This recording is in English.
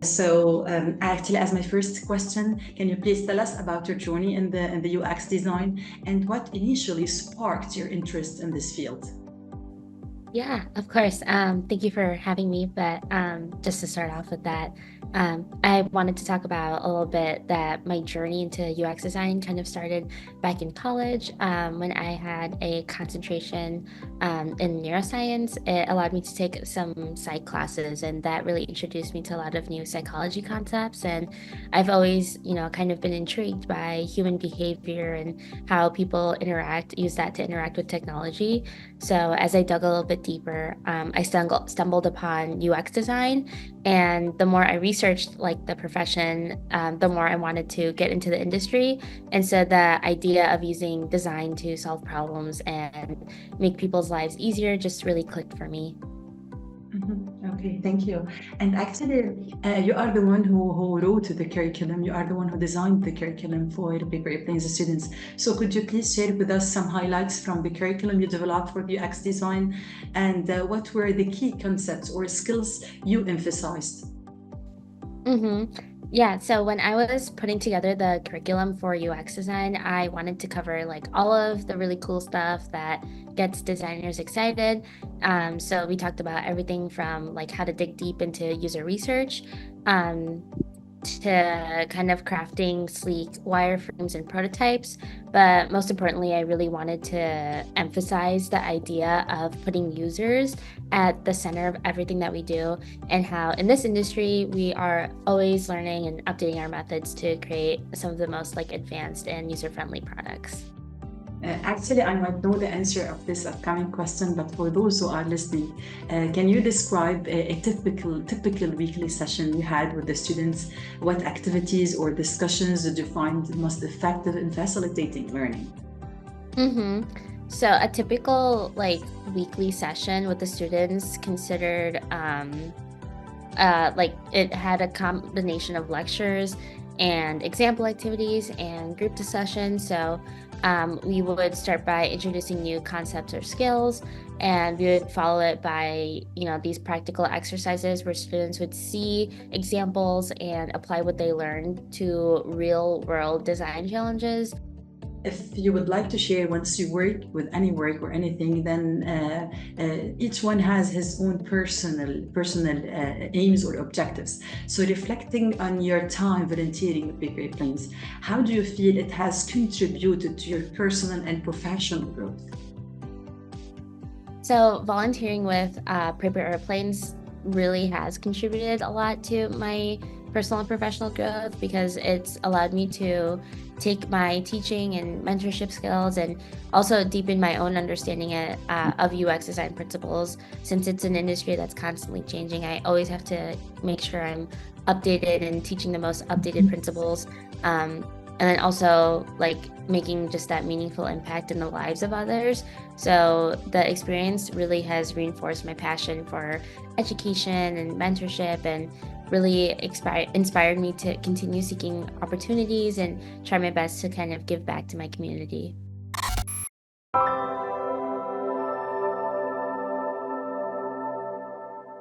Actually, as my first question, can you please tell us about your journey in the UX design and what initially sparked your interest in this field? Yeah, of course. Thank you for having me. But just to start off with that, I wanted to talk about a little bit that my journey into UX design kind of started back in college when I had a concentration in neuroscience. It allowed me to take some psych classes, and that really introduced me to a lot of new psychology concepts. And I've always, kind of been intrigued by human behavior and how people use that to interact with technology. So as I dug a little bit deeper, I stumbled upon UX design, and the more I researched like the profession, the more I wanted to get into the industry. And so the idea of using design to solve problems and make people's lives easier just really clicked for me. Okay, thank you. And actually, you are the one who wrote the curriculum. You are the one who designed the curriculum for the paper airplanes students. So could you please share with us some highlights from the curriculum you developed for the UX design, and what were the key concepts or skills you emphasized? Mm-hmm. Yeah, so when I was putting together the curriculum for UX design, I wanted to cover like all of the really cool stuff that gets designers excited. So we talked about everything from like how to dig deep into user research, um, to kind of crafting sleek wireframes and prototypes. But most importantly, I really wanted to emphasize the idea of putting users at the center of everything that we do, and how in this industry, we are always learning and updating our methods to create some of the most like advanced and user-friendly products. Actually, I might know the answer of this upcoming question, but for those who are listening, can you describe a typical weekly session you had with the students? What activities or discussions did you find most effective in facilitating learning? Mm-hmm. So a typical like weekly session with the students considered like it had a combination of lectures and example activities and group discussions. So we would start by introducing new concepts or skills, and we would follow it by, these practical exercises where students would see examples and apply what they learned to real world design challenges. If you would like to share, once you work with any work or anything, then each one has his own personal aims or objectives. So reflecting on your time volunteering with Big Great Plains, how do you feel it has contributed to your personal and professional growth? So volunteering with Paper Airplanes really has contributed a lot to my personal and professional growth, because it's allowed me to take my teaching and mentorship skills and also deepen my own understanding of UX design principles. Since it's an industry that's constantly changing, I always have to make sure I'm updated and teaching the most updated principles. And then also like making just that meaningful impact in the lives of others. So the experience really has reinforced my passion for education and mentorship, and really inspired me to continue seeking opportunities and try my best to kind of give back to my community.